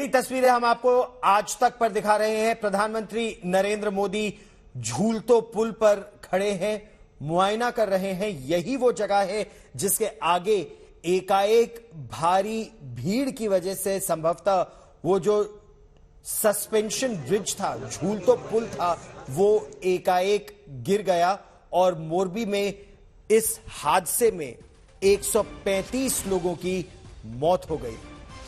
पहली तस्वीरें हम आपको आज तक पर दिखा रहे हैं। प्रधानमंत्री नरेंद्र मोदी झूलतो पुल पर खड़े हैं, मुआयना कर रहे हैं। यही वो जगह है जिसके आगे एकाएक भारी भीड़ की वजह से संभवतः वो जो सस्पेंशन ब्रिज था, झूलतो पुल था, वो एकाएक गिर गया और मोरबी में इस हादसे में 135 लोगों की मौत हो गई।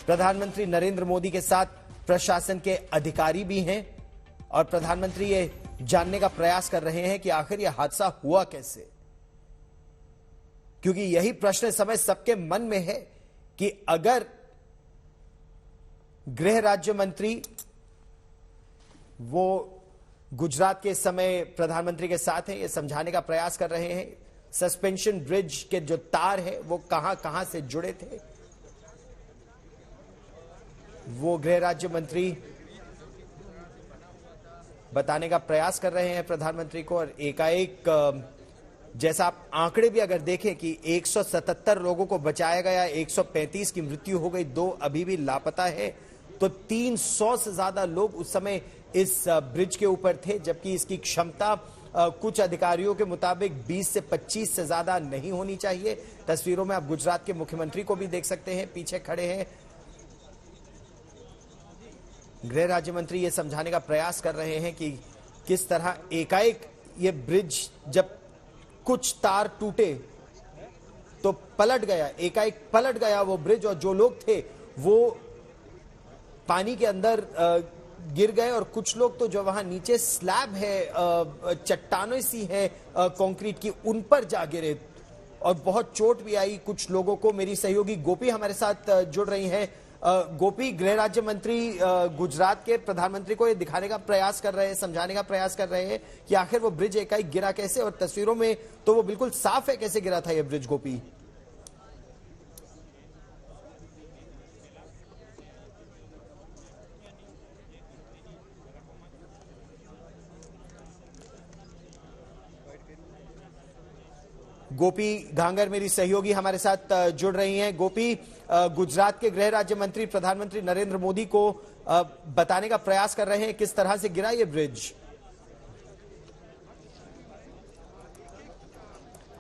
प्रधानमंत्री नरेंद्र मोदी के साथ प्रशासन के अधिकारी भी हैं और प्रधानमंत्री ये जानने का प्रयास कर रहे हैं कि आखिर यह हादसा हुआ कैसे, क्योंकि यही प्रश्न इस समय सबके मन में है कि अगर गृह राज्य मंत्री वो गुजरात के समय प्रधानमंत्री के साथ हैं, ये समझाने का प्रयास कर रहे हैं सस्पेंशन ब्रिज के जो तार है वो कहां कहां से जुड़े थे, वो गृह राज्य मंत्री बताने का प्रयास कर रहे हैं प्रधानमंत्री को। और एकाएक जैसा आप आंकड़े भी अगर देखें कि 177 लोगों को बचाया गया, 135 की मृत्यु हो गई, 2 अभी भी लापता है, तो 300 से ज्यादा लोग उस समय इस ब्रिज के ऊपर थे, जबकि इसकी क्षमता कुछ अधिकारियों के मुताबिक 20 से 25 से ज्यादा नहीं होनी चाहिए। तस्वीरों में आप गुजरात के मुख्यमंत्री को भी देख सकते हैं, पीछे खड़े हैं। गृह राज्य मंत्री ये समझाने का प्रयास कर रहे हैं कि किस तरह एकाएक ये ब्रिज जब कुछ तार टूटे तो पलट गया, एकाएक पलट गया वो ब्रिज, और जो लोग थे वो पानी के अंदर गिर गए और कुछ लोग तो जो वहां नीचे स्लैब है, चट्टानों सी है कंक्रीट की, उन पर जा गिरे और बहुत चोट भी आई कुछ लोगों को। मेरी सहयोगी गोपी हमारे साथ जुड़ रही हैं। गोपी, गृह राज्य मंत्री गुजरात के प्रधानमंत्री को ये दिखाने का प्रयास कर रहे हैं, समझाने का प्रयास कर रहे हैं कि आखिर वो ब्रिज एकाएक गिरा कैसे, और तस्वीरों में तो वो बिल्कुल साफ है कैसे गिरा था ये ब्रिज। गोपी, गोपी घांगर मेरी सहयोगी हमारे साथ जुड़ रही हैं। गोपी, गुजरात के गृह राज्य मंत्री प्रधानमंत्री नरेंद्र मोदी को बताने का प्रयास कर रहे हैं किस तरह से गिरा ये ब्रिज।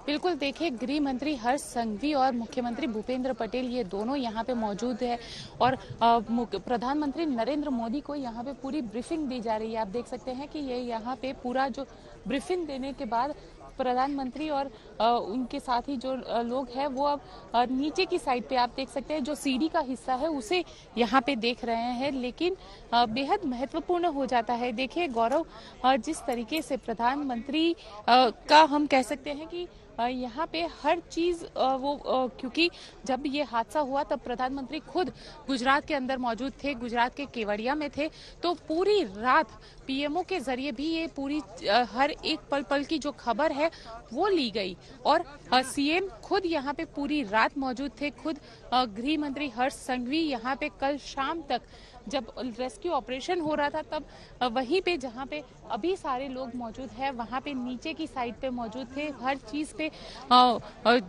बिल्कुल, देखिए, गृह मंत्री हर्ष संघवी और मुख्यमंत्री भूपेंद्र पटेल ये दोनों यहाँ पे मौजूद है और प्रधानमंत्री नरेंद्र मोदी को यहाँ पे पूरी ब्रीफिंग दी जा रही है। आप देख सकते हैं कि ये यहाँ पे पूरा जो ब्रीफिंग देने के बाद प्रधानमंत्री और उनके साथ ही जो लोग हैं वो अब नीचे की साइड पे आप देख सकते हैं जो सीढ़ी का हिस्सा है उसे यहाँ पे देख रहे हैं, लेकिन बेहद महत्वपूर्ण हो जाता है। देखिए गौरव, जिस तरीके से प्रधानमंत्री का हम कह सकते हैं कि यहाँ पे हर चीज क्योंकि जब ये हादसा हुआ तब प्रधानमंत्री खुद गुजरात के अंदर मौजूद थे, गुजरात के केवड़िया में थे, तो पूरी रात पीएमओ के जरिए भी ये पूरी हर एक पल पल की जो खबर है वो ली गई और सीएम खुद यहाँ पे पूरी रात मौजूद थे। खुद गृह मंत्री हर्ष संघवी यहाँ पे कल शाम तक जब रेस्क्यू ऑपरेशन हो रहा था तब वहीं पे जहाँ पे अभी सारे लोग मौजूद हैं वहाँ पे नीचे की साइड पे मौजूद थे। हर चीज पे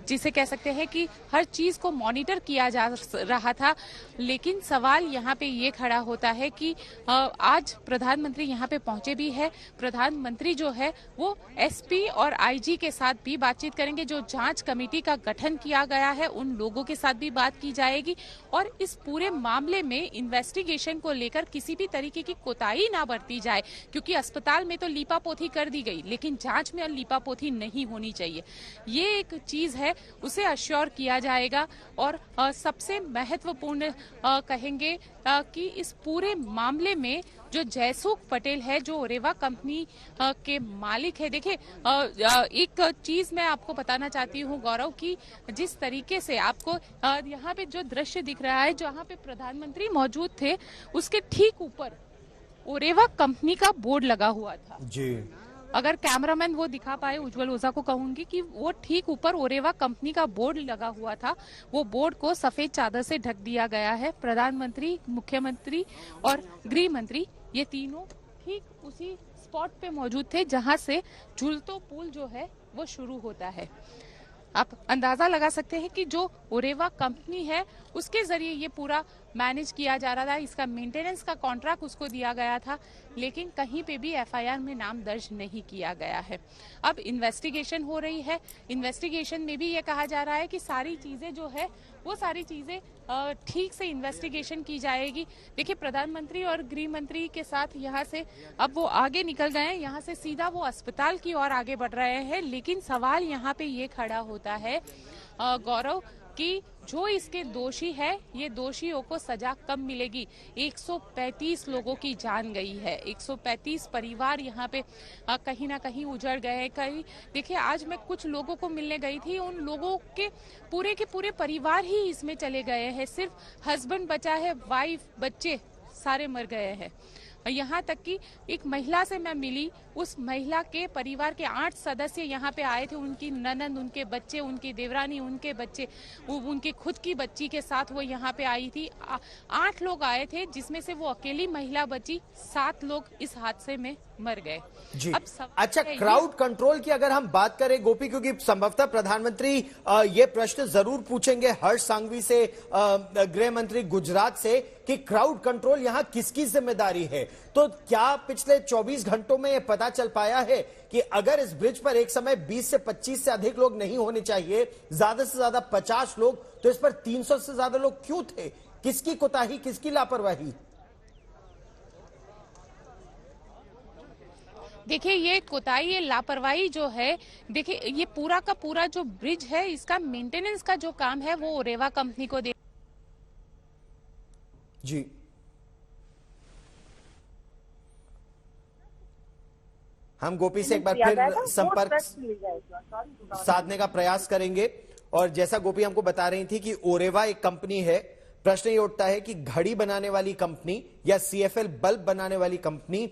जिसे कह सकते हैं कि हर चीज को मॉनिटर किया जा रहा था, लेकिन सवाल यहाँ पे ये खड़ा होता है कि आज प्रधानमंत्री यहाँ पे पहुंचे भी है। प्रधानमंत्री जो है वो एसपी और आईजी के साथ भी बातचीत करेंगे, जो जांच कमेटी का गठन किया गया है उन लोगों के साथ भी बात की जाएगी और इस पूरे मामले में इन्वेस्टिगेशन को लेकर किसी भी तरीके की कोताही ना बरती जाए, क्योंकि अस्पताल में तो लीपापोती कर दी गई लेकिन जांच में लीपापोती नहीं होनी चाहिए। ये एक चीज है, उसे अश्योर किया जाएगा। और सबसे महत्वपूर्ण कहेंगे कि इस पूरे मामले में जो जयसुख पटेल है, जो ओरेवा कंपनी के मालिक है, देखिए एक चीज मैं आपको बताना चाहती हूँ गौरव की जिस तरीके से आपको यहाँ पे जो दृश्य दिख रहा है जहाँ पे प्रधानमंत्री मौजूद थे उसके ठीक ऊपर ओरेवा कंपनी का बोर्ड लगा हुआ था जी। अगर कैमरामैन वो दिखा पाए, उज्जवल ओझा को कहूंगी कि वो ठीक ऊपर ओरेवा कंपनी का बोर्ड लगा हुआ था। वो बोर्ड को सफेद चादर से ढक दिया गया है। प्रधानमंत्री, मुख्यमंत्री और गृह मंत्री ये तीनों ठीक उसी स्पॉट पे मौजूद थे जहां से झूलतो पुल जो है वो शुरू होता है। आप अंदाजा लगा सकते हैं कि जो ओरेवा कंपनी है उसके जरिए ये पूरा मैनेज किया जा रहा था, इसका मेंटेनेंस का कॉन्ट्रैक्ट उसको दिया गया था, लेकिन कहीं पे भी एफआईआर में नाम दर्ज नहीं किया गया है। अब इन्वेस्टिगेशन हो रही है, इन्वेस्टिगेशन में भी ये कहा जा रहा है कि सारी चीजें जो है वो सारी चीजें ठीक से इन्वेस्टिगेशन की जाएगी। देखिए, प्रधानमंत्री और गृह मंत्री के साथ यहाँ से अब वो आगे निकल गए हैं, यहाँ से सीधा वो अस्पताल की ओर आगे बढ़ रहे हैं। लेकिन सवाल यहाँ पे ये खड़ा होता है गौरव कि जो इसके दोषी है, ये दोषियों को सजा कब मिलेगी। 135 लोगों की जान गई है, 135 परिवार यहाँ पे कहीं ना कहीं उजड़ गए हैं। कहीं देखिए, आज मैं कुछ लोगों को मिलने गई थी, उन लोगों के पूरे परिवार ही इसमें चले गए हैं, सिर्फ हस्बैंड बचा है, वाइफ बच्चे सारे मर गए हैं। यहाँ तक कि एक महिला से मैं मिली, उस महिला के परिवार के 8 सदस्य यहाँ पे आए थे, उनकी ननद, उनके बच्चे, उनकी देवरानी, उनके बच्चे, उनकी खुद की बच्ची के साथ वो यहाँ पे आई थी। 8 लोग आए थे, जिसमें से वो अकेली महिला बची, 7 लोग इस हादसे में मर गए। जी। अब अच्छा, क्राउड कंट्रोल की अगर हम बात करें गोपी, क्योंकि संभवतः प्रधानमंत्री ये प्रश्न जरूर पूछेंगे हर्ष सांघवी से, गृह मंत्री गुजरात से, कि क्राउड कंट्रोल यहां किसकी जिम्मेदारी है। तो क्या पिछले 24 घंटों में यह पता चल पाया है कि अगर इस ब्रिज पर एक समय 20 से 25 से अधिक लोग नहीं होने चाहिए, ज्यादा से ज्यादा 50 लोग, तो इस पर 300 से ज्यादा लोग क्यों थे? किसकी कोताही, किसकी लापरवाही? देखिए, ये कोताही, ये लापरवाही जो है, देखिए ये पूरा का पूरा जो ब्रिज है, इसका मेंटेनेंस का जो काम है वो ओरेवा कंपनी को दे। जी, हम गोपी से एक बार फिर संपर्क साधने का प्रयास करेंगे। और जैसा गोपी हमको बता रही थी कि ओरेवा एक कंपनी है, प्रश्न ये उठता है कि घड़ी बनाने वाली कंपनी या सीएफएल बल्ब बनाने वाली कंपनी,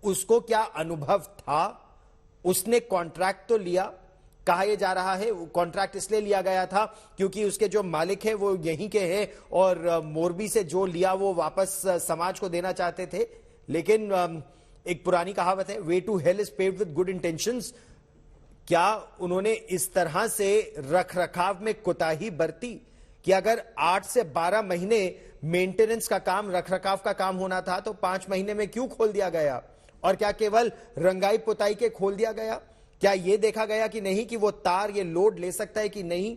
उसको क्या अनुभव था? उसने कॉन्ट्रैक्ट तो लिया, कहा यह जा रहा है कॉन्ट्रैक्ट इसलिए लिया गया था क्योंकि उसके जो मालिक है वो यहीं के हैं और मोरबी से जो लिया वो वापस समाज को देना चाहते थे। लेकिन एक पुरानी कहावत है, way to hell is paved with good intentions. क्या उन्होंने इस तरह से रखरखाव में कोताही बरती कि अगर 8 से 12 महीने मेंटेनेंस का काम, रखरखाव का काम होना था तो 5 महीने में क्यों खोल दिया गया? और क्या केवल रंगाई पुताई के खोल दिया गया? क्या यह देखा गया कि नहीं कि वो तार ये लोड ले सकता है कि नहीं?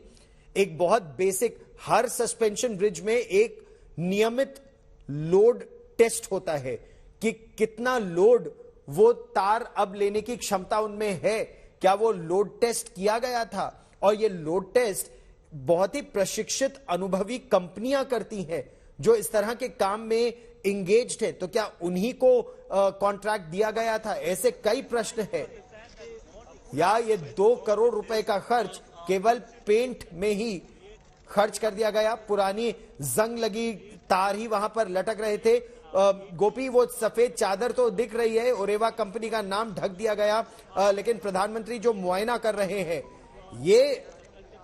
एक बहुत बेसिक, हर सस्पेंशन ब्रिज में एक नियमित लोड टेस्ट होता है कि कितना लोड वो तार अब लेने की क्षमता उनमें है। क्या वो लोड टेस्ट किया गया था? और ये लोड टेस्ट बहुत ही प्रशिक्षित अनुभवी कंपनियां करती हैं जो इस तरह के काम में इंगेज्ड है। तो क्या उन्हीं को कॉन्ट्रैक्ट दिया गया था? ऐसे कई प्रश्न हैं। या ये 2 करोड़ रुपए का खर्च केवल पेंट में ही खर्च कर दिया गया? पुरानी जंग लगी तार ही वहां पर लटक रहे थे। गोपी, वो सफेद चादर तो दिख रही है, ओरेवा कंपनी का नाम ढक दिया गया, लेकिन प्रधानमंत्री जो मुआयना कर रहे हैं, ये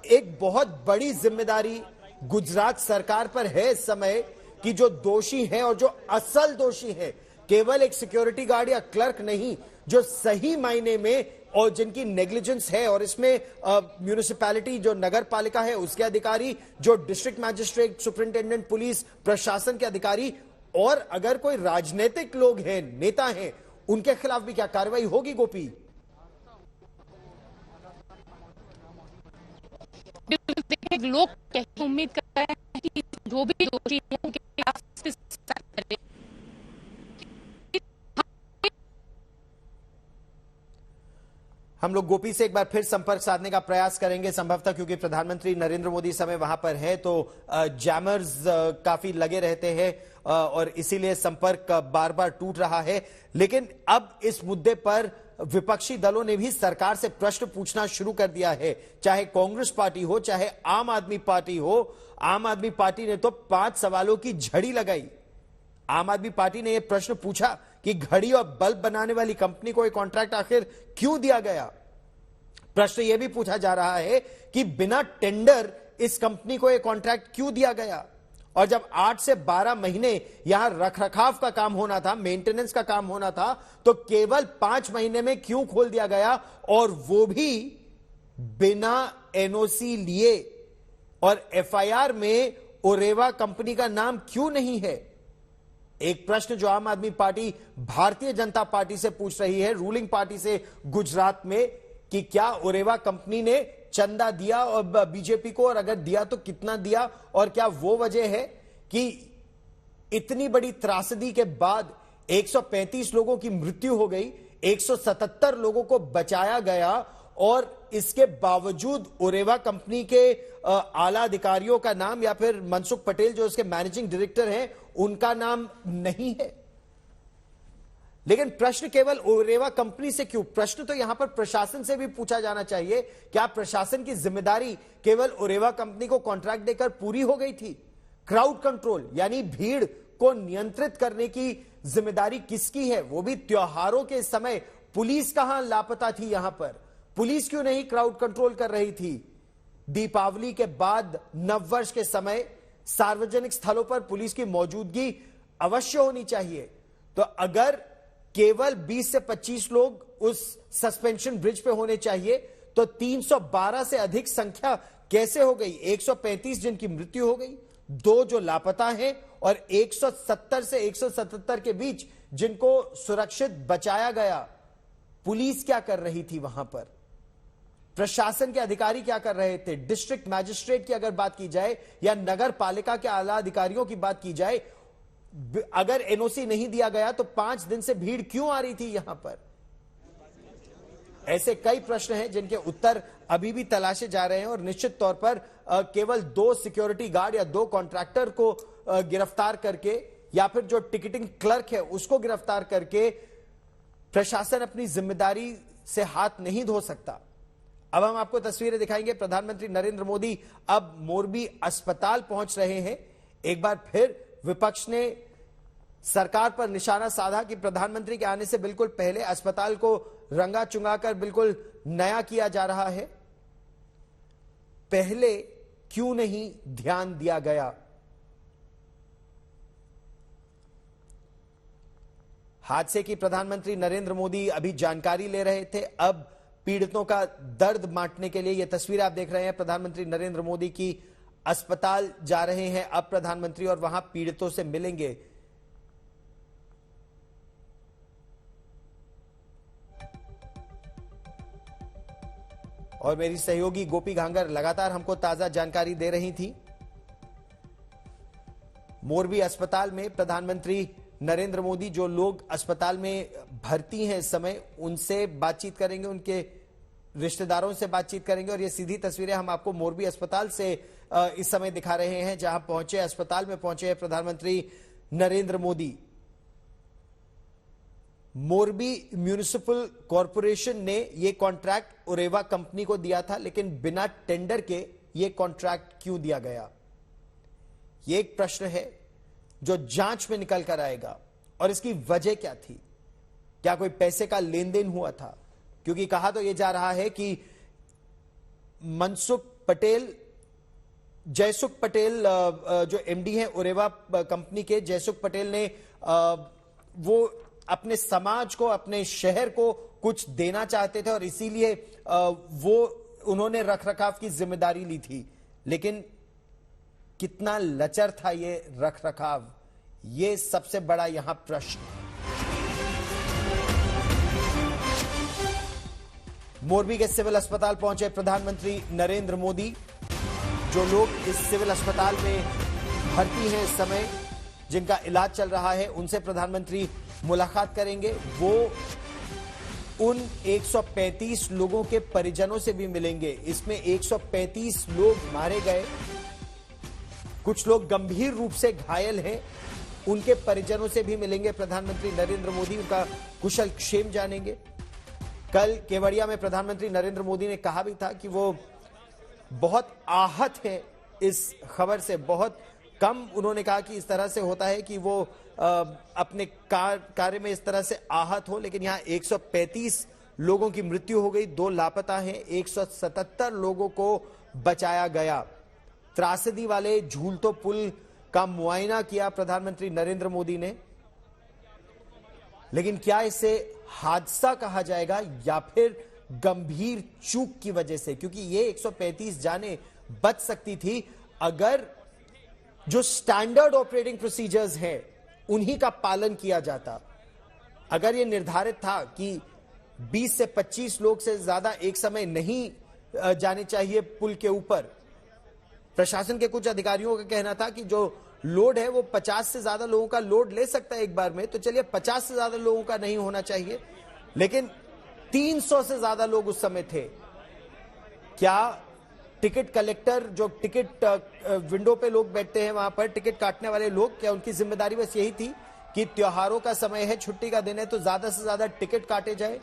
एक बहुत बड़ी जिम्मेदारी गुजरात सरकार पर है इस समय कि जो दोषी हैं और जो असल दोषी हैं, केवल एक सिक्योरिटी गार्ड या क्लर्क नहीं, जो सही मायने में और जिनकी नेग्लिजेंस है, और इसमें म्यूनिसिपैलिटी जो नगर पालिका है उसके अधिकारी, जो डिस्ट्रिक्ट मैजिस्ट्रेट, सुपरिंटेंडेंट पुलिस प्रशासन के अधिकारी, और अगर कोई राजनीतिक लोग हैं, नेता हैं, उनके खिलाफ भी क्या कार्रवाई होगी गोपी? लोग उम्मीद कर रहे हैं कि जो भी दोषी है उनके खिलाफ हम लोग गोपी से एक बार फिर संपर्क साधने का प्रयास करेंगे, संभवतः क्योंकि प्रधानमंत्री नरेंद्र मोदी समय वहां पर है तो जैमर्स काफी लगे रहते हैं और इसीलिए संपर्क बार बार टूट रहा है। लेकिन अब इस मुद्दे पर विपक्षी दलों ने भी सरकार से प्रश्न पूछना शुरू कर दिया है, चाहे कांग्रेस पार्टी हो, चाहे आम आदमी पार्टी हो। आम आदमी पार्टी ने तो 5 सवालों की झड़ी लगाई। आम आदमी पार्टी ने यह प्रश्न पूछा कि घड़ी और बल्ब बनाने वाली कंपनी को यह कॉन्ट्रैक्ट आखिर क्यों दिया गया। प्रश्न यह भी पूछा जा रहा है कि बिना टेंडर इस कंपनी को यह कॉन्ट्रैक्ट क्यों दिया गया। और जब 8 से 12 महीने यहां रखरखाव का काम होना था, मेंटेनेंस का काम होना था, तो केवल 5 महीने में क्यों खोल दिया गया, और वो भी बिना एनओसी लिए। और एफआईआर में ओरेवा कंपनी का नाम क्यों नहीं है? एक प्रश्न जो आम आदमी पार्टी भारतीय जनता पार्टी से पूछ रही है, रूलिंग पार्टी से गुजरात में, कि क्या ओरेवा कंपनी ने चंदा दिया और बीजेपी को, और अगर दिया तो कितना दिया, और क्या वो वजह है कि इतनी बड़ी त्रासदी के बाद 135 लोगों की मृत्यु हो गई, 177 लोगों को बचाया गया, और इसके बावजूद ओरेवा कंपनी के आला अधिकारियों का नाम या फिर मनसुख पटेल जो उसके मैनेजिंग डायरेक्टर हैं उनका नाम नहीं है? लेकिन प्रश्न केवल ओरेवा कंपनी से क्यों? प्रश्न तो यहां पर प्रशासन से भी पूछा जाना चाहिए। क्या प्रशासन की जिम्मेदारी केवल ओरेवा कंपनी को कॉन्ट्रैक्ट देकर पूरी हो गई थी? क्राउड कंट्रोल यानी भीड़ को नियंत्रित करने की जिम्मेदारी किसकी है? वो भी त्योहारों के समय पुलिस कहां लापता थी? यहां पर पुलिस क्यों नहीं क्राउड कंट्रोल कर रही थी? दीपावली के बाद नववर्ष के समय सार्वजनिक स्थलों पर पुलिस की मौजूदगी अवश्य होनी चाहिए। तो अगर केवल 20 से 25 लोग उस सस्पेंशन ब्रिज पे होने चाहिए तो 312 से अधिक संख्या कैसे हो गई? 135 जिनकी मृत्यु हो गई, 2 जो लापता हैं, और 170 से 177 के बीच जिनको सुरक्षित बचाया गया। पुलिस क्या कर रही थी वहां पर? प्रशासन के अधिकारी क्या कर रहे थे? डिस्ट्रिक्ट मैजिस्ट्रेट की अगर बात की जाए या नगर पालिका के आला अधिकारियों की बात की जाए, अगर एनओसी नहीं दिया गया तो 5 दिन से भीड़ क्यों आ रही थी यहां पर? ऐसे कई प्रश्न हैं जिनके उत्तर अभी भी तलाशे जा रहे हैं, और निश्चित तौर पर केवल 2 सिक्योरिटी गार्ड या 2 कॉन्ट्रैक्टर को गिरफ्तार करके या फिर जो टिकटिंग क्लर्क है उसको गिरफ्तार करके प्रशासन अपनी जिम्मेदारी से हाथ नहीं धो सकता। अब हम आपको तस्वीरें दिखाएंगे। प्रधानमंत्री नरेंद्र मोदी अब मोरबी अस्पताल पहुंच रहे हैं। एक बार फिर विपक्ष ने सरकार पर निशाना साधा कि प्रधानमंत्री के आने से बिल्कुल पहले अस्पताल को रंगा चुंगाकर बिल्कुल नया किया जा रहा है। पहले क्यों नहीं ध्यान दिया गया? हादसे की प्रधानमंत्री नरेंद्र मोदी अभी जानकारी ले रहे थे। अब पीड़ितों का दर्द बांटने के लिए यह तस्वीर आप देख रहे हैं, प्रधानमंत्री नरेंद्र मोदी की अस्पताल जा रहे हैं अब प्रधानमंत्री, और वहां पीड़ितों से मिलेंगे। और मेरी सहयोगी गोपी घांगर लगातार हमको ताजा जानकारी दे रही थी। मोरबी अस्पताल में प्रधानमंत्री नरेंद्र मोदी जो लोग अस्पताल में भर्ती हैं इस समय उनसे बातचीत करेंगे, उनके रिश्तेदारों से बातचीत करेंगे। और ये सीधी तस्वीरें हम आपको मोरबी अस्पताल से इस समय दिखा रहे हैं, जहां पहुंचे, अस्पताल में पहुंचे हैं प्रधानमंत्री नरेंद्र मोदी। मोरबी म्यूनिसिपल कॉरपोरेशन ने यह कॉन्ट्रैक्ट ओरेवा कंपनी को दिया था, लेकिन बिना टेंडर के यह कॉन्ट्रैक्ट क्यों दिया गया? यह एक प्रश्न है जो जांच में निकल कर आएगा। और इसकी वजह क्या थी? क्या कोई पैसे का लेन देन हुआ था? क्योंकि कहा तो यह जा रहा है कि मनसुख पटेल, जयसुख पटेल जो एमडी हैं ओरेवा कंपनी के, जयसुख पटेल ने वो अपने समाज को, अपने शहर को कुछ देना चाहते थे और इसीलिए वो उन्होंने रखरखाव की जिम्मेदारी ली थी। लेकिन कितना लचर था ये रखरखाव, ये सबसे बड़ा यहां प्रश्न। मोरबी के सिविल अस्पताल पहुंचे प्रधानमंत्री नरेंद्र मोदी। जो लोग इस सिविल अस्पताल में भर्ती हैं इस समय, जिनका इलाज चल रहा है, उनसे प्रधानमंत्री मुलाकात करेंगे। वो उन 135 लोगों के परिजनों से भी मिलेंगे। इसमें 135 लोग मारे गए, कुछ लोग गंभीर रूप से घायल हैं, उनके परिजनों से भी मिलेंगे प्रधानमंत्री नरेंद्र मोदी, उनका कुशल क्षेम जानेंगे। कल केवड़िया में प्रधानमंत्री नरेंद्र मोदी ने कहा भी था कि वो बहुत आहत है इस खबर से। बहुत कम उन्होंने कहा कि इस तरह से होता है कि वो अपने कार्य में इस तरह से आहत हो, लेकिन यहां 135 लोगों की मृत्यु हो गई, 2 लापता हैं, 177 लोगों को बचाया गया। त्रासदी वाले झूलतो पुल का मुआयना किया प्रधानमंत्री नरेंद्र मोदी ने, लेकिन क्या इसे हादसा कहा जाएगा या फिर गंभीर चूक की वजह से? क्योंकि ये 135 जानें बच सकती थी अगर जो स्टैंडर्ड ऑपरेटिंग प्रोसीजर्स हैं उन्हीं का पालन किया जाता। अगर यह निर्धारित था कि 20 से 25 लोग से ज्यादा एक समय नहीं जाने चाहिए पुल के ऊपर, प्रशासन के कुछ अधिकारियों का कहना था कि जो लोड है वो 50 से ज्यादा लोगों का लोड ले सकता है एक बार में, तो चलिए 50 से ज्यादा लोगों का नहीं होना चाहिए, लेकिन 300 से ज्यादा लोग उस समय थे। क्या टिकट कलेक्टर, जो टिकट विंडो पे लोग बैठते हैं वहां पर टिकट काटने वाले लोग, क्या उनकी जिम्मेदारी बस यही थी कि त्योहारों का समय है, छुट्टी का दिन है, तो ज्यादा से ज्यादा टिकट काटे जाए?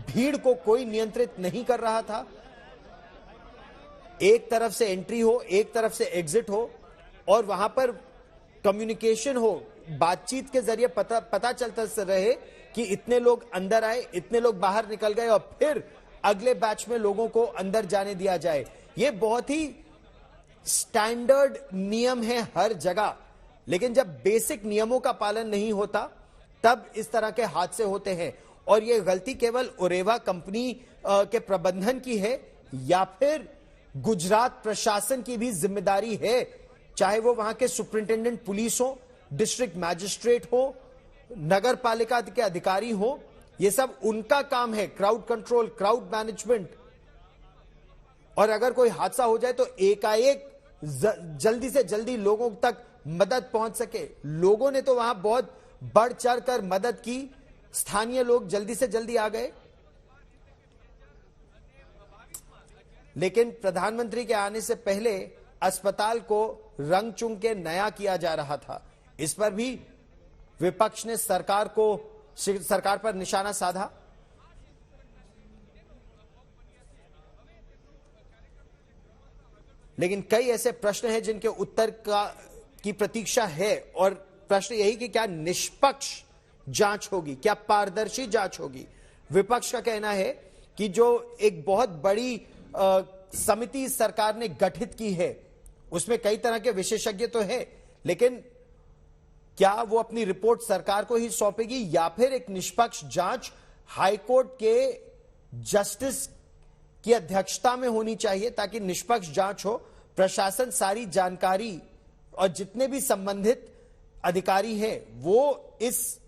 भीड़ को कोई नियंत्रित नहीं कर रहा था। एक तरफ से एंट्री हो, एक तरफ से एग्जिट हो, और वहां पर कम्युनिकेशन हो, बातचीत के जरिए पता चलता रहे कि इतने लोग अंदर आए, इतने लोग बाहर निकल गए, और फिर अगले बैच में लोगों को अंदर जाने दिया जाए। यह बहुत ही स्टैंडर्ड नियम है हर जगह, लेकिन जब बेसिक नियमों का पालन नहीं होता तब इस तरह के हादसे होते हैं। और यह गलती केवल ओरेवा कंपनी के प्रबंधन की है या फिर गुजरात प्रशासन की भी जिम्मेदारी है, चाहे वो वहां के सुपरिंटेंडेंट पुलिस हो, डिस्ट्रिक्ट मैजिस्ट्रेट हो, नगर पालिका के अधिकारी हो, ये सब उनका काम है, क्राउड कंट्रोल, क्राउड मैनेजमेंट। और अगर कोई हादसा हो जाए तो एकाएक जल्दी से जल्दी लोगों तक मदद पहुंच सके। लोगों ने तो वहां बहुत बढ़ चढ़कर मदद की, स्थानीय लोग जल्दी से जल्दी आ गए, लेकिन प्रधानमंत्री के आने से पहले अस्पताल को रंग चुन के नया किया जा रहा था। इस पर भी विपक्ष ने सरकार पर निशाना साधा। लेकिन कई ऐसे प्रश्न हैं जिनके उत्तर की प्रतीक्षा है, और प्रश्न यही कि क्या निष्पक्ष जांच होगी, क्या पारदर्शी जांच होगी। विपक्ष का कहना है कि जो एक बहुत बड़ी समिति सरकार ने गठित की है उसमें कई तरह के विशेषज्ञ तो है, लेकिन क्या वो अपनी रिपोर्ट सरकार को ही सौंपेगी या फिर एक निष्पक्ष जांच हाईकोर्ट के जस्टिस की अध्यक्षता में होनी चाहिए, ताकि निष्पक्ष जांच हो, प्रशासन सारी जानकारी और जितने भी संबंधित अधिकारी हैं वो इस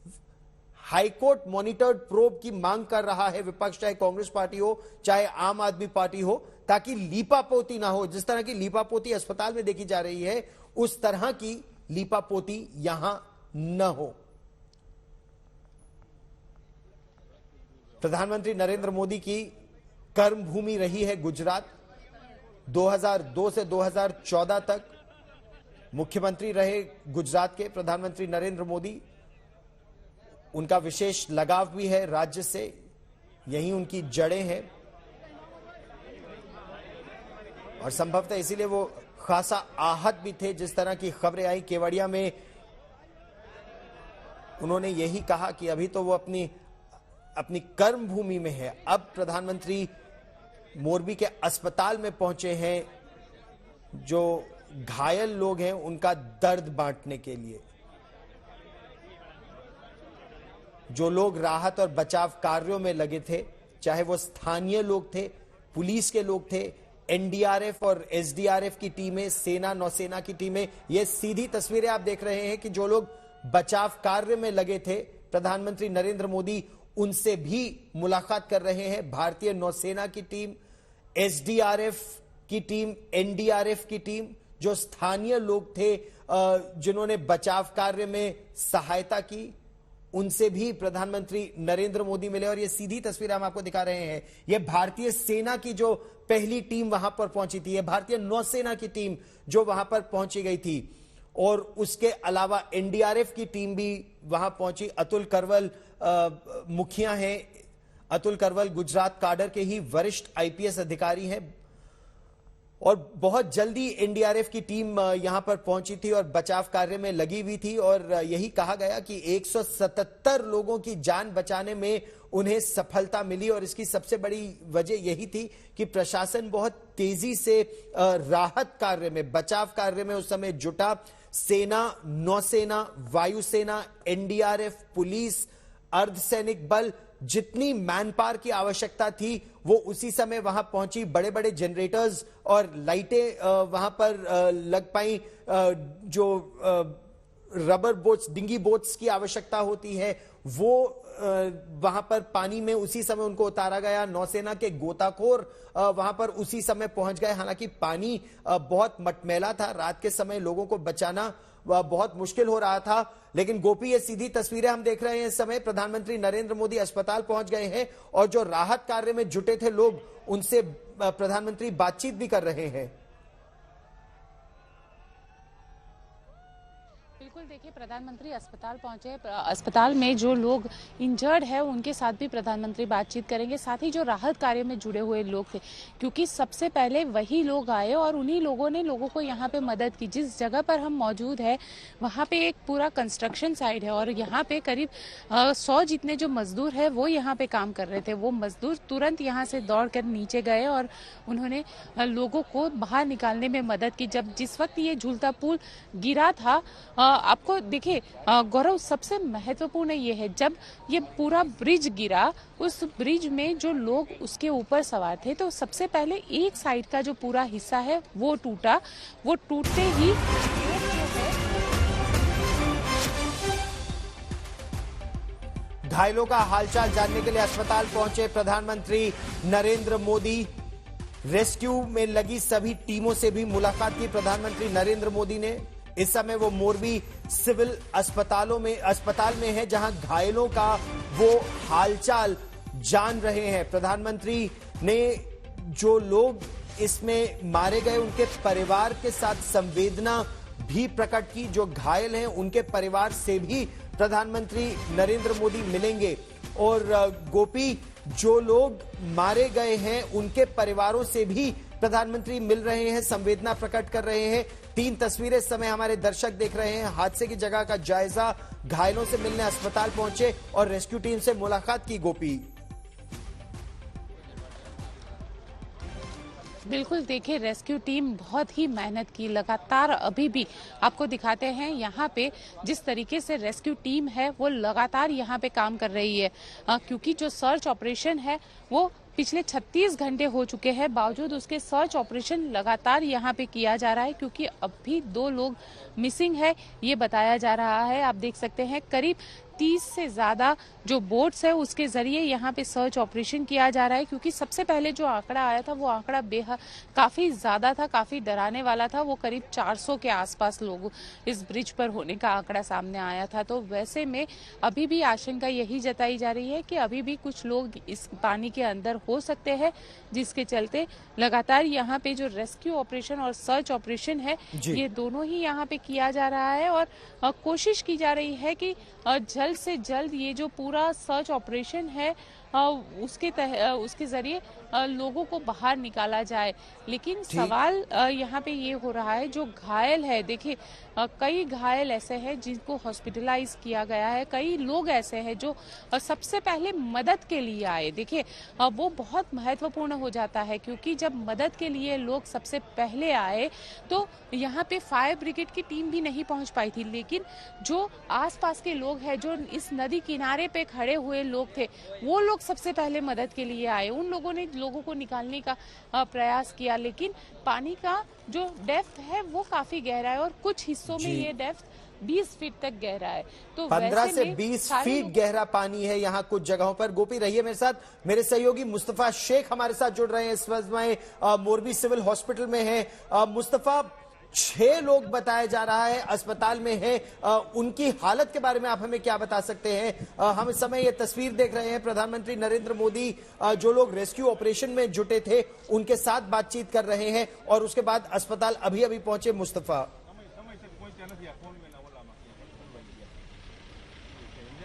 हाईकोर्ट मॉनिटर्ड प्रोब की मांग कर रहा है विपक्ष, चाहे कांग्रेस पार्टी हो चाहे आम आदमी पार्टी हो, ताकि लीपापोती ना हो। जिस तरह की लीपापोती अस्पताल में देखी जा रही है उस तरह की लीपापोती यहां न हो। प्रधानमंत्री नरेंद्र मोदी की कर्मभूमि रही है गुजरात। 2002 से 2014 तक मुख्यमंत्री रहे गुजरात के प्रधानमंत्री नरेंद्र मोदी। उनका विशेष लगाव भी है राज्य से, यही उनकी जड़ें हैं, और संभवतः इसीलिए वो खासा आहत भी थे। जिस तरह की खबरें आई केवड़िया में, उन्होंने यही कहा कि अभी तो वो अपनी कर्म भूमि में है, अब प्रधानमंत्री मोरबी के अस्पताल में पहुंचे हैं जो घायल लोग हैं उनका दर्द बांटने के लिए। जो लोग राहत और बचाव कार्यों में लगे थे, चाहे वो स्थानीय लोग थे, पुलिस के लोग थे, एनडीआरएफ और एसडीआरएफ की टीमें, सेना नौसेना की टीमें, ये सीधी तस्वीरें आप देख रहे हैं कि जो लोग बचाव कार्य में लगे थे, प्रधानमंत्री नरेंद्र मोदी उनसे भी मुलाकात कर रहे हैं। भारतीय नौसेना की टीम, एसडीआरएफ की टीम, एनडीआरएफ की टीम, जो स्थानीय लोग थे जिन्होंने बचाव कार्य में सहायता की, उनसे भी प्रधानमंत्री नरेंद्र मोदी मिले। और ये सीधी तस्वीर हम आपको दिखा रहे हैं, ये भारतीय सेना की जो पहली टीम वहां पर पहुंची थी, ये भारतीय नौसेना की टीम जो वहां पर पहुंची गई थी, और उसके अलावा एनडीआरएफ की टीम भी वहां पहुंची। अतुल करवल मुखिया हैं, अतुल करवल गुजरात काडर के ही वरिष्ठ आईपीएस अधिकारी हैं, और बहुत जल्दी एनडीआरएफ की टीम यहां पर पहुंची थी और बचाव कार्य में लगी हुई थी। और यही कहा गया कि 177 लोगों की जान बचाने में उन्हें सफलता मिली, और इसकी सबसे बड़ी वजह यही थी कि प्रशासन बहुत तेजी से राहत कार्य में, बचाव कार्य में उस समय जुटा। सेना, नौसेना, वायुसेना, एनडीआरएफ, पुलिस, अर्धसैनिक बल, जितनी मैन पावर की आवश्यकता थी वो उसी समय वहां पहुंची। बड़े बड़े जनरेटर्स और लाइटें वहां पर लग पाई। जो रबर बोट्स, डिंगी बोट्स की आवश्यकता होती है वो वहां पर पानी में उसी समय उनको उतारा गया। नौसेना के गोताखोर वहां पर उसी समय पहुंच गए। हालांकि पानी बहुत मटमैला था, रात के समय लोगों को बचाना बहुत मुश्किल हो रहा था। लेकिन गोपी, ये सीधी तस्वीरें हम देख रहे हैं इस समय। प्रधानमंत्री नरेंद्र मोदी अस्पताल पहुंच गए हैं और जो राहत कार्य में जुटे थे लोग, उनसे प्रधानमंत्री बातचीत भी कर रहे हैं। बिल्कुल, देखिए प्रधानमंत्री अस्पताल पहुंचे। अस्पताल में जो लोग इंजर्ड है उनके साथ भी प्रधानमंत्री बातचीत करेंगे, साथ ही जो राहत कार्य में जुड़े हुए लोग थे, क्योंकि सबसे पहले वही लोग आए और उन्हीं लोगों ने लोगों को यहाँ पे मदद की। जिस जगह पर हम मौजूद है वहाँ पे एक पूरा कंस्ट्रक्शन साइट है और यहाँ पे करीब 100 जितने जो मजदूर है वो यहाँ पे काम कर रहे थे। वो मजदूर तुरंत यहाँ से दौड़ कर नीचे गए और उन्होंने लोगों को बाहर निकालने में मदद की। जिस वक्त ये झूलता पुल गिरा था, आपको देखिए गौरव, सबसे महत्वपूर्ण ये है, जब ये पूरा ब्रिज गिरा, उस ब्रिज में जो लोग उसके ऊपर सवार थे, तो सबसे पहले एक साइड का जो पूरा हिस्सा है वो टूटा। वो टूटते ही घायलों का हालचाल जानने के लिए अस्पताल पहुंचे प्रधानमंत्री नरेंद्र मोदी। रेस्क्यू में लगी सभी टीमों से भी मुलाकात की प्रधानमंत्री नरेंद्र मोदी ने। इस समय वो मोरबी सिविल अस्पताल में है, जहां घायलों का वो हालचाल जान रहे हैं। प्रधानमंत्री ने जो लोग इसमें मारे गए उनके परिवार के साथ संवेदना भी प्रकट की। जो घायल हैं उनके परिवार से भी प्रधानमंत्री नरेंद्र मोदी मिलेंगे। और गोपी, जो लोग मारे गए हैं उनके परिवारों से भी प्रधानमंत्री मिल रहे हैं, संवेदना प्रकट कर रहे हैं। 3 तस्वीरें इस समय हमारे दर्शक देख रहे हैं। हादसे की जगह का जायजा, घायलों से मिलने अस्पताल पहुंचे और रेस्क्यू टीम से मुलाकात की। गोपी, बिल्कुल, देखिए रेस्क्यू टीम बहुत ही मेहनत की, लगातार अभी भी आपको दिखाते हैं यहाँ पे जिस तरीके से रेस्क्यू टीम है वो लगातार यहाँ पे काम कर रही है। क्योंकि जो सर्च ऑपरेशन है वो पिछले 36 घंटे हो चुके हैं, बावजूद उसके सर्च ऑपरेशन लगातार यहाँ पे किया जा रहा है। क्योंकि अब भी 2 लोग मिसिंग है ये बताया जा रहा है। आप देख सकते हैं करीब 30 से ज्यादा जो बोट्स है उसके जरिए यहाँ पे सर्च ऑपरेशन किया जा रहा है। क्योंकि सबसे पहले जो आंकड़ा आया था वो आंकड़ा काफी ज्यादा था, काफी डराने वाला था। वो करीब 400 के आसपास लोग इस ब्रिज पर होने का आंकड़ा सामने आया था। तो वैसे में अभी भी आशंका यही जताई जा रही है कि अभी भी कुछ लोग इस पानी के अंदर हो सकते हैं, जिसके चलते लगातार यहाँ पे जो रेस्क्यू ऑपरेशन और सर्च ऑपरेशन है ये दोनों ही यहाँ पे किया जा रहा है। और कोशिश की जा रही है कि जल्द से जल्द ये जो पूरा सर्च ऑपरेशन है उसके जरिए लोगों को बाहर निकाला जाए। लेकिन सवाल यहाँ पे ये हो रहा है, जो घायल है, देखिए कई घायल ऐसे हैं जिनको हॉस्पिटलाइज किया गया है। कई लोग ऐसे हैं जो सबसे पहले मदद के लिए आए। देखिए वो बहुत महत्वपूर्ण हो जाता है, क्योंकि जब मदद के लिए लोग सबसे पहले आए तो यहाँ पे फायर ब्रिगेड की टीम भी नहीं पहुँच पाई थी। लेकिन जो आसपास के लोग हैं, जो इस नदी किनारे पे खड़े हुए लोग थे, वो लोग सबसे पहले मदद के लिए आए। उन लोगों ने लोगों को निकालने का प्रयास किया। लेकिन पानी का जो डेप्थ है वो काफी गहरा है और कुछ हिस्सों में ये डेप्थ 20 फीट तक गहरा है। तो 15 से 20 फीट गहरा पानी है यहाँ कुछ जगहों पर। गोपी, रहिए मेरे साथ। मेरे सहयोगी मुस्तफा शेख हमारे साथ जुड़ रहे हैं इस समय, मोरबी सिविल हॉस्पिटल में है। मुस्तफा, 6 लोग बताया जा रहा है अस्पताल में है, उनकी हालत के बारे में आप हमें क्या बता सकते हैं? हम इस समय ये तस्वीर देख रहे हैं, प्रधानमंत्री नरेंद्र मोदी जो लोग रेस्क्यू ऑपरेशन में जुटे थे उनके साथ बातचीत कर रहे हैं और उसके बाद अस्पताल अभी अभी पहुंचे। मुस्तफा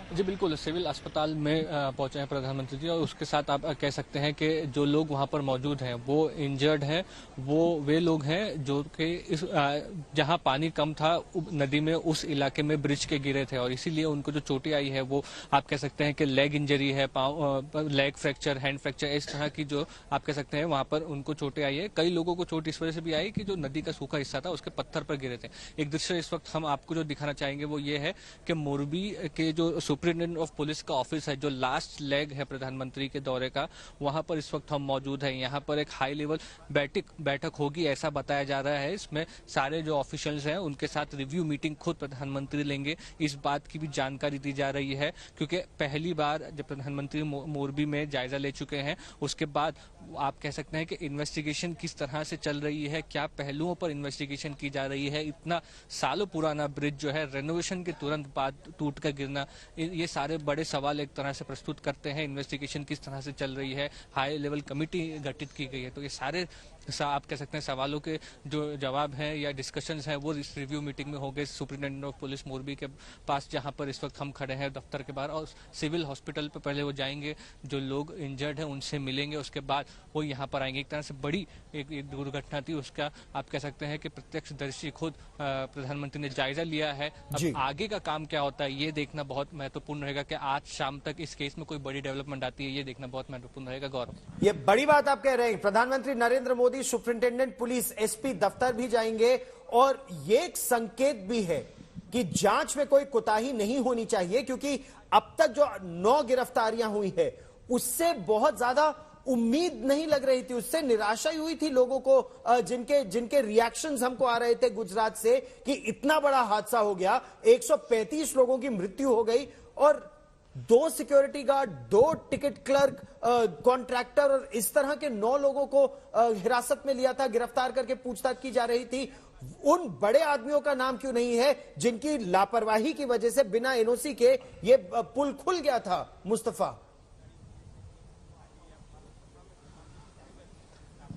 जी बिल्कुल, सिविल अस्पताल में पहुंचे हैं प्रधानमंत्री जी, और उसके साथ आप कह सकते हैं कि जो लोग वहां पर मौजूद हैं वो इंजर्ड हैं। वो वे लोग हैं जो कि इस जहां पानी कम था नदी में, उस इलाके में ब्रिज के गिरे थे और इसीलिए उनको जो चोटें आई है वो आप कह सकते हैं कि लेग इंजरी है, लेग फ्रैक्चर, हैंड फ्रैक्चर, इस तरह की जो आप कह सकते हैं वहां पर उनको चोटें आई है। कई लोगों को चोट इस वजह से भी आई कि जो नदी का सूखा हिस्सा था उसके पत्थर पर गिरे थे। एक दृश्य इस वक्त हम आपको जो दिखाना चाहेंगे वो ये है कि मोरबी के जो सुप्रिंटेंडेंट ऑफ पुलिस का ऑफिस है, जो लास्ट लेग है प्रधानमंत्री के दौरे का, वहां पर इस वक्त हम मौजूद हैं। यहाँ पर एक हाई लेवल बैठक होगी ऐसा बताया जा रहा है। इसमें सारे जो ऑफिशियल्स हैं उनके साथ रिव्यू मीटिंग खुद प्रधानमंत्री लेंगे, इस बात की भी जानकारी दी जा रही है। क्योंकि पहली बार जब प्रधानमंत्री मोरबी में जायजा ले चुके हैं, उसके बाद आप कह सकते हैं कि इन्वेस्टिगेशन किस तरह से चल रही है, क्या पहलुओं पर इन्वेस्टिगेशन की जा रही है। इतना सालों पुराना ब्रिज जो है रेनोवेशन के तुरंत बाद टूट कर गिरना, ये सारे बड़े सवाल एक तरह से प्रस्तुत करते हैं। इन्वेस्टिगेशन किस तरह से चल रही है, हाई लेवल कमेटी गठित की गई है, तो ये सारे आप कह सकते हैं सवालों के जो जवाब हैं या डिस्कशंस हैं वो इस रिव्यू मीटिंग में होंगे सुप्रिंटेंडेंट ऑफ पुलिस मोरबी के पास, जहां पर इस वक्त हम खड़े हैं दफ्तर के बाहर। और सिविल हॉस्पिटल पे पहले वो जाएंगे, जो लोग इंजर्ड हैं उनसे मिलेंगे, उसके बाद वो यहाँ पर आएंगे। एक तरह से बड़ी एक दुर्घटना थी, उसका आप कह सकते हैं कि प्रत्यक्षदर्शी खुद प्रधानमंत्री ने जायजा लिया है। अब आगे का काम क्या होता है ये देखना बहुत महत्वपूर्ण रहेगा कि आज शाम तक इस केस में कोई बड़ी डेवलपमेंट आती है, ये देखना बहुत महत्वपूर्ण रहेगा। गौरव, ये बड़ी बात आप कह रहे हैं। प्रधानमंत्री Narendra Modi superintendent police SP दफ्तर भी जाएंगे, और ये एक संकेत भी है कि जांच में कोई कोताही नहीं होनी चाहिए, क्योंकि अब तक जो 9 गिरफ्तारियां हुई है उससे बहुत ज्यादा उम्मीद नहीं लग रही थी, उससे निराशा ही हुई थी लोगों को, जिनके रिएक्शंस हमको आ रहे थे गुजरात से कि इतना बड़ा हादसा हो गया, 135 लोगों की मृत्यु हो गई, और 2 security guard, 2 ticket clerk, contractor और इस तरह के 9 लोगों को हिरासत में लिया था, गिरफ्तार करके पूछताछ की जा रही थी। उन बड़े आदमियों का नाम क्यों नहीं है जिनकी लापरवाही की वजह से बिना एनओसी के ये पुल खुल गया था? मुस्तफा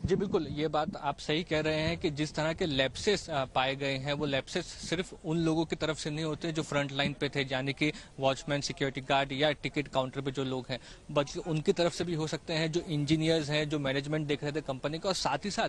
जी बिल्कुल, ये बात आप सही कह रहे हैं कि जिस तरह के लैप्सेस पाए गए हैं, वो लैप्सेस सिर्फ उन लोगों की तरफ से नहीं होते जो फ्रंट लाइन पे थे, यानी कि वॉचमैन, सिक्योरिटी गार्ड या टिकट काउंटर पे जो लोग हैं, बल्कि उनकी तरफ से भी हो सकते हैं जो इंजीनियर्स हैं, जो मैनेजमेंट देख रहे थे कंपनी का। और साथ ही साथ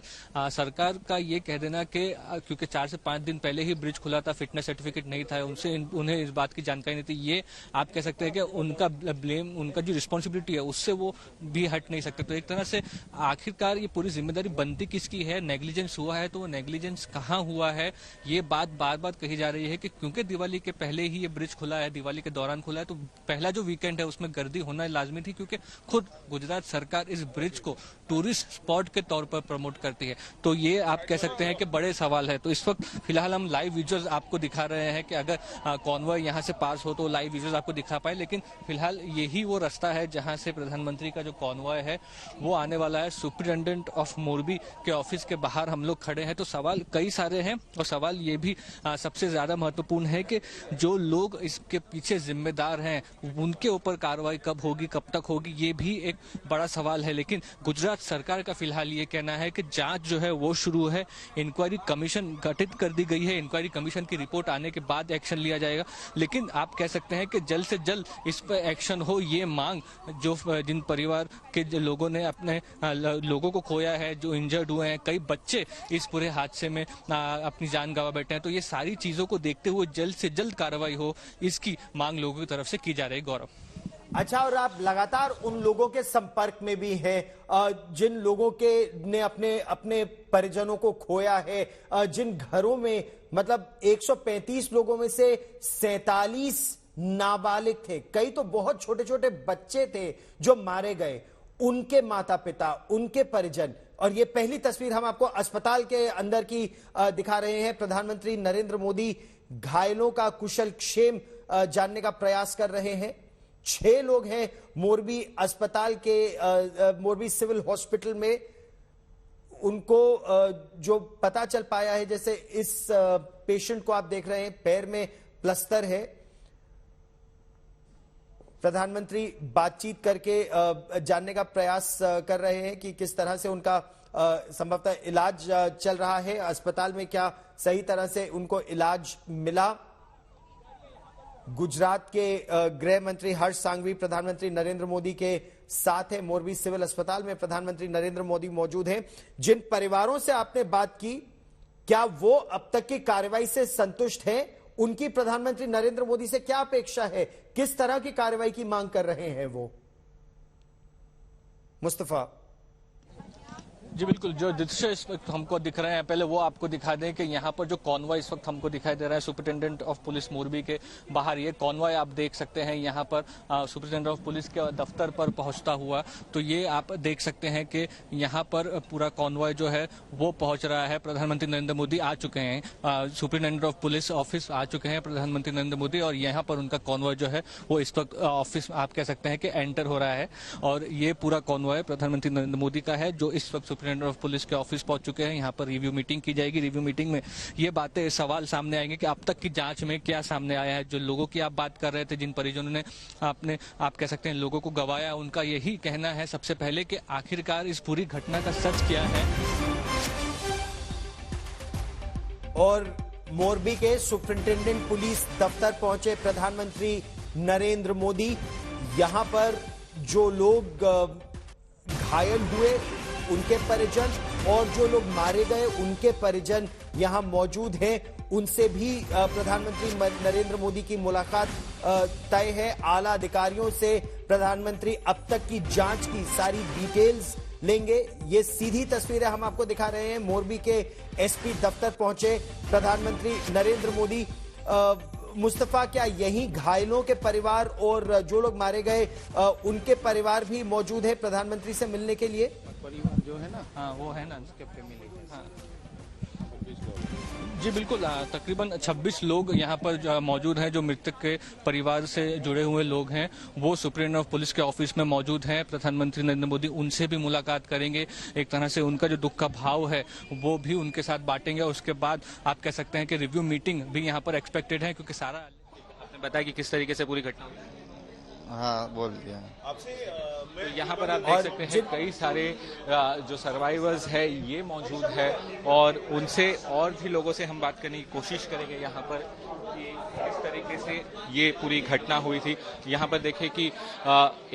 सरकार का ये कह देना कि क्योंकि 4 से 5 दिन पहले ही ब्रिज खुला था, फिटनेस सर्टिफिकेट नहीं था, उन्हें इस बात की जानकारी नहीं थी, ये आप कह सकते हैं कि उनका ब्लेम, उनका जो रिस्पॉन्सिबिलिटी है उससे वो भी हट नहीं सकते। तो एक तरह से आखिरकार ये पूरी जिम्मेदारी बनती किसकी है? नेग्लिजेंस हुआ है तो वो नेग्लिजेंस कहाँ हुआ है, ये बात बार बार कही जा रही है कि क्योंकि दिवाली के पहले ही ये ब्रिज खुला है, दिवाली के दौरान खुला है, तो पहला जो वीकेंड है उसमें गर्दी होना लाजमी थी, क्योंकि खुद गुजरात सरकार इस ब्रिज को टूरिस्ट स्पॉट के तौर पर प्रमोट करती है। तो ये आप कह सकते हैं कि बड़े सवाल है। तो इस वक्त फिलहाल हम लाइव विजुअल्स आपको दिखा रहे हैं कि अगर कॉन्वॉय यहाँ से पास हो तो लाइव विजुअल्स आपको दिखा पाए, लेकिन फिलहाल यही वो रास्ता है जहाँ से प्रधानमंत्री का जो कॉन्वॉय है वो आने वाला है। सुप्रिंटेंडेंट ऑफ मोरबी के ऑफिस के बाहर हम लोग खड़े हैं, तो सवाल कई सारे हैं, और सवाल ये भी सबसे ज्यादा महत्वपूर्ण है कि जो लोग इसके पीछे जिम्मेदार हैं उनके ऊपर कार्रवाई कब होगी, कब तक होगी, ये भी एक बड़ा सवाल है। लेकिन गुजरात सरकार का फिलहाल ये कहना है कि जांच जो है वो शुरू है, इंक्वायरी कमीशन गठित कर दी गई है, इंक्वायरी कमीशन की रिपोर्ट आने के बाद एक्शन लिया जाएगा। लेकिन आप कह सकते हैं कि जल्द से जल्द इस पर एक्शन हो, ये मांग जो जिन परिवार के लोगों ने अपने लोगों को खोया है, जो इंजर्ड हुए हैं, कई बच्चे इस पूरे हादसे में अपनी जान गंवा बैठे हैं, तो ये सारी चीजों को देखते हुए जल्द से जल्द कार्रवाई हो, इसकी मांग लोगों की तरफ से की जा रही है। गौरव, अच्छा, और आप लगातार उन लोगों के संपर्क में भी हैं जिन लोगों के ने अपने परिजनों को खोया है, जिन घरों में मतलब 135 लोगों में से 47 नाबालिग थे, कई तो बहुत छोटे छोटे बच्चे थे जो मारे गए, उनके माता पिता, उनके परिजन। और ये पहली तस्वीर हम आपको अस्पताल के अंदर की दिखा रहे हैं। प्रधानमंत्री नरेंद्र मोदी घायलों का कुशल क्षेम जानने का प्रयास कर रहे हैं। 6 लोग हैं मोरबी अस्पताल के, मोरबी सिविल हॉस्पिटल में। उनको जो पता चल पाया है, जैसे इस पेशेंट को आप देख रहे हैं, पैर में प्लास्टर है। प्रधानमंत्री बातचीत करके जानने का प्रयास कर रहे हैं कि किस तरह से उनका संभवतः इलाज चल रहा है अस्पताल में, क्या सही तरह से उनको इलाज मिला। गुजरात के गृह मंत्री हर्ष सांघवी प्रधानमंत्री नरेंद्र मोदी के साथ है। मोरबी सिविल अस्पताल में प्रधानमंत्री नरेंद्र मोदी मौजूद हैं। जिन परिवारों से आपने बात की, क्या वो अब तक की कार्रवाई से संतुष्ट हैं? उनकी प्रधानमंत्री नरेंद्र मोदी से क्या अपेक्षा है? किस तरह की कार्रवाई की मांग कर रहे हैं वो? मुस्तफा। जी बिल्कुल, जो दृश्य इस वक्त हमको दिख रहे हैं, पहले वो आपको दिखा दें कि यहाँ पर जो कॉन्वॉय इस वक्त हमको दिखाई दे रहा है सुपरिटेंडेंट ऑफ पुलिस मोरबी के बाहर, ये कॉन्वॉय आप देख सकते हैं यहाँ पर सुपरिटेंडेंट ऑफ पुलिस के दफ्तर पर पहुंचता हुआ। तो ये आप देख सकते हैं कि यहाँ पर पूरा कॉन्वॉय जो है वो पहुंच रहा है। प्रधानमंत्री नरेंद्र मोदी आ चुके हैं, सुपरिटेंडेंट ऑफ पुलिस ऑफिस आ चुके हैं प्रधानमंत्री नरेंद्र मोदी, और यहाँ पर उनका कॉन्वॉय जो है वो इस वक्त ऑफिस आप कह सकते हैं कि एंटर हो रहा है। और ये पूरा कॉन्वॉय प्रधानमंत्री नरेंद्र मोदी का है जो इस वक्त सुपरिटेंडेंट ऑफ पुलिस के ऑफिस पहुंच चुके हैं। यहाँ पर रिव्यू मीटिंग की जाएगी। रिव्यू मीटिंग में ये बातें, सवाल सामने आएंगे कि अब तक की जांच में क्या सामने आया है। जो लोगों की आप बात कर रहे थे, जिन परिजनों ने आप कह सकते हैं लोगों को गंवाया, उनका यही कहना है सबसे पहले कि आखिरकार इस पूरी घटना का सच क्या है। और मोरबी के सुपरिटेंडेंट पुलिस दफ्तर पहुंचे प्रधानमंत्री नरेंद्र मोदी। यहां पर जो लोग घायल हुए उनके परिजन और जो लोग मारे गए उनके परिजन यहां मौजूद हैं। उनसे भी प्रधानमंत्री नरेंद्र मोदी की मुलाकात तय है। आला अधिकारियों से प्रधानमंत्री अब तक की जांच की सारी डिटेल्स लेंगे। ये सीधी तस्वीरें हम आपको दिखा रहे हैं। मोरबी के एसपी दफ्तर पहुंचे प्रधानमंत्री नरेंद्र मोदी। मुस्तफा, क्या यही घायलों के परिवार और जो लोग मारे गए उनके परिवार भी मौजूद है प्रधानमंत्री से मिलने के लिए? परिवार जो है ना, हाँ वो है ना, उसके फैमिली। हाँ जी बिल्कुल, तकरीबन 26 लोग यहाँ पर मौजूद हैं जो मृतक के परिवार से जुड़े हुए लोग हैं। वो सुप्रीटेंडेंट ऑफ पुलिस के ऑफिस में मौजूद हैं। प्रधानमंत्री नरेंद्र मोदी उनसे भी मुलाकात करेंगे। एक तरह से उनका जो दुख का भाव है वो भी उनके साथ बांटेंगे। उसके बाद आप कह सकते हैं कि रिव्यू मीटिंग भी यहाँ पर एक्सपेक्टेड है, क्योंकि सारा आपने बताया कि किस तरीके से पूरी घटना हुई। हाँ बोल दिया। तो यहाँ पर आप देख सकते हैं कई सारे जो सर्वाइवर्स है ये मौजूद है, और उनसे और भी लोगों से हम बात करने की कोशिश करेंगे यहाँ पर कि किस तरीके से ये पूरी घटना हुई थी। यहाँ पर देखिए कि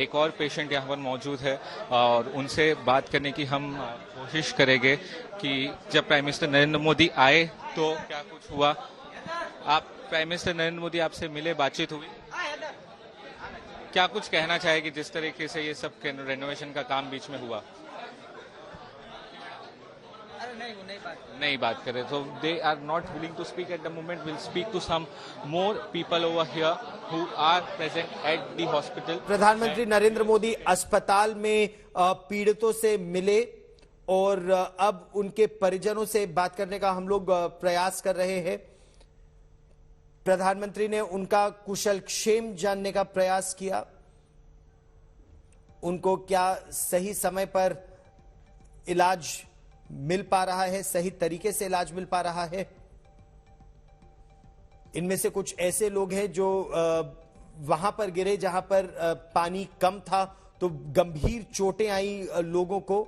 एक और पेशेंट यहाँ पर मौजूद है, और उनसे बात करने की हम कोशिश करेंगे कि जब प्राइम मिनिस्टर नरेंद्र मोदी आए तो क्या कुछ हुआ। आप प्राइम मिनिस्टर नरेंद्र मोदी आपसे मिले, बातचीत हुई, क्या कुछ कहना चाहेगी जिस तरीके से ये सब रेनोवेशन का काम बीच में हुआ? नहीं बात करें तो they are not willing to speak at the moment. Will speak to some more people over here who are present at the hospital. प्रधानमंत्री नरेंद्र मोदी अस्पताल में पीड़ितों से मिले और अब उनके परिजनों से बात करने का हम लोग प्रयास कर रहे हैं। प्रधानमंत्री ने उनका कुशल क्षेम जानने का प्रयास किया, उनको क्या सही समय पर इलाज मिल पा रहा है, सही तरीके से इलाज मिल पा रहा है। इनमें से कुछ ऐसे लोग हैं जो वहां पर गिरे जहां पर पानी कम था, तो गंभीर चोटें आई लोगों को।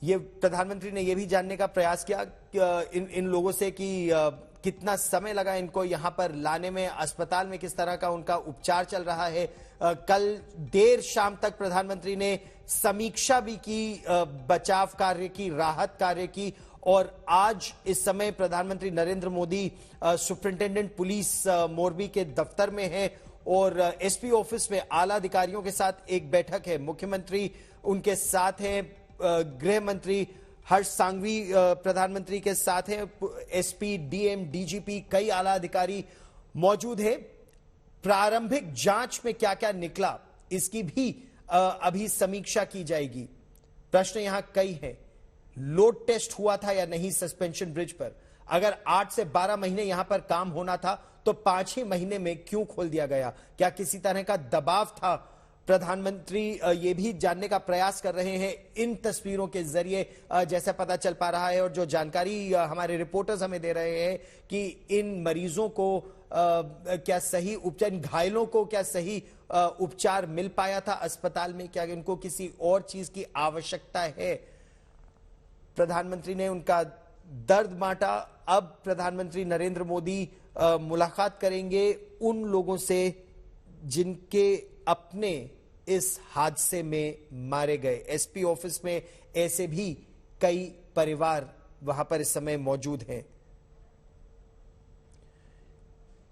ये प्रधानमंत्री ने यह भी जानने का प्रयास किया इन लोगों से कि कितना समय लगा इनको यहां पर लाने में, अस्पताल में किस तरह का उनका उपचार चल रहा है। कल देर शाम तक प्रधानमंत्री ने समीक्षा भी की, बचाव कार्य की, राहत कार्य की, और आज इस समय प्रधानमंत्री नरेंद्र मोदी सुपरिटेंडेंट पुलिस मोरबी के दफ्तर में है और एसपी ऑफिस में आला अधिकारियों के साथ एक बैठक है। मुख्यमंत्री उनके साथ हैं, गृह मंत्री हर्ष सांघवी प्रधानमंत्री के साथ हैं, एसपी, डीएम, डीजीपी, कई आला अधिकारी मौजूद हैं। प्रारंभिक जांच में क्या क्या निकला इसकी भी अभी समीक्षा की जाएगी। प्रश्न यहां कई है, लोड टेस्ट हुआ था या नहीं सस्पेंशन ब्रिज पर? अगर 8 से 12 महीने यहां पर काम होना था तो 5 ही महीने में क्यों खोल दिया गया? क्या किसी तरह का दबाव था? प्रधानमंत्री ये भी जानने का प्रयास कर रहे हैं इन तस्वीरों के जरिए, जैसा पता चल पा रहा है और जो जानकारी हमारे रिपोर्टर्स हमें दे रहे हैं कि इन मरीजों को क्या सही उपचार, घायलों को क्या सही उपचार मिल पाया था अस्पताल में, क्या इनको किसी और चीज की आवश्यकता है? प्रधानमंत्री ने उनका दर्द बांटा। अब प्रधानमंत्री नरेंद्र मोदी मुलाकात करेंगे उन लोगों से जिनके अपने इस हादसे में मारे गए। एसपी ऑफिस में ऐसे भी कई परिवार वहां पर इस समय मौजूद हैं।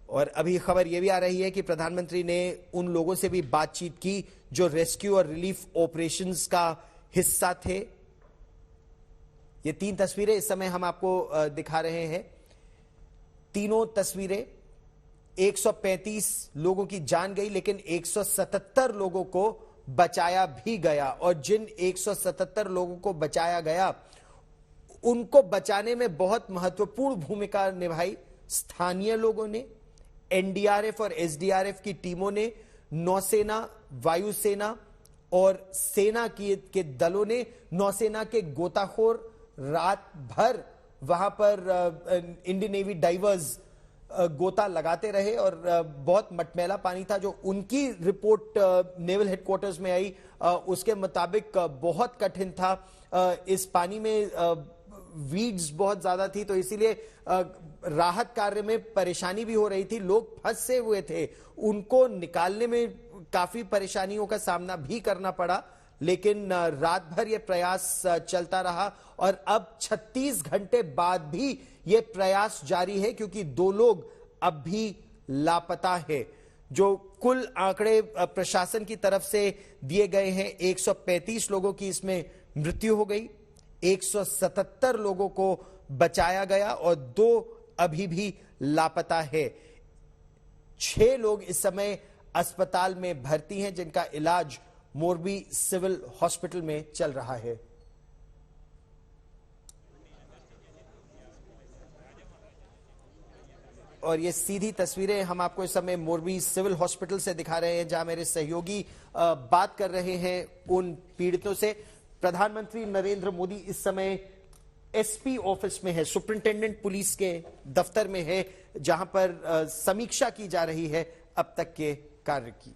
और अभी खबर यह भी आ रही है कि प्रधानमंत्री ने उन लोगों से भी बातचीत की जो रेस्क्यू और रिलीफ ऑपरेशंस का हिस्सा थे। ये 3 तस्वीरें इस समय हम आपको दिखा रहे हैं। तीनों तस्वीरें 135 लोगों की जान गई, लेकिन 177 लोगों को बचाया भी गया। और जिन 177 लोगों को बचाया गया, उनको बचाने में बहुत महत्वपूर्ण भूमिका निभाई स्थानीय लोगों ने, एनडीआरएफ और एसडीआरएफ की टीमों ने, नौसेना, वायुसेना और सेना के दलों ने। नौसेना के गोताखोर रात भर वहां पर इंडियन नेवी डाइवर्स गोता लगाते रहे और बहुत मटमैला पानी था। जो उनकी रिपोर्ट नेवल हेडक्वार्टर्स में आई, उसके मुताबिक बहुत कठिन था। इस पानी में वीड्स बहुत ज्यादा थी, तो इसीलिए राहत कार्य में परेशानी भी हो रही थी। लोग फंसे हुए थे, उनको निकालने में काफी परेशानियों का सामना भी करना पड़ा, लेकिन रात भर यह प्रयास चलता रहा। और अब 36 घंटे बाद भी यह प्रयास जारी है, क्योंकि 2 लोग अब भी लापता है। जो कुल आंकड़े प्रशासन की तरफ से दिए गए हैं, 135 लोगों की इसमें मृत्यु हो गई, 177 लोगों को बचाया गया और 2 अभी भी लापता है। 6 लोग इस समय अस्पताल में भर्ती हैं, जिनका इलाज मोरबी सिविल हॉस्पिटल में चल रहा है। और ये सीधी तस्वीरें हम आपको इस समय मोरबी सिविल हॉस्पिटल से दिखा रहे हैं, जहां मेरे सहयोगी बात कर रहे हैं उन पीड़ितों से। प्रधानमंत्री नरेंद्र मोदी इस समय एसपी ऑफिस में है, सुपरिंटेंडेंट पुलिस के दफ्तर में है, जहां पर समीक्षा की जा रही है अब तक के कार्य की।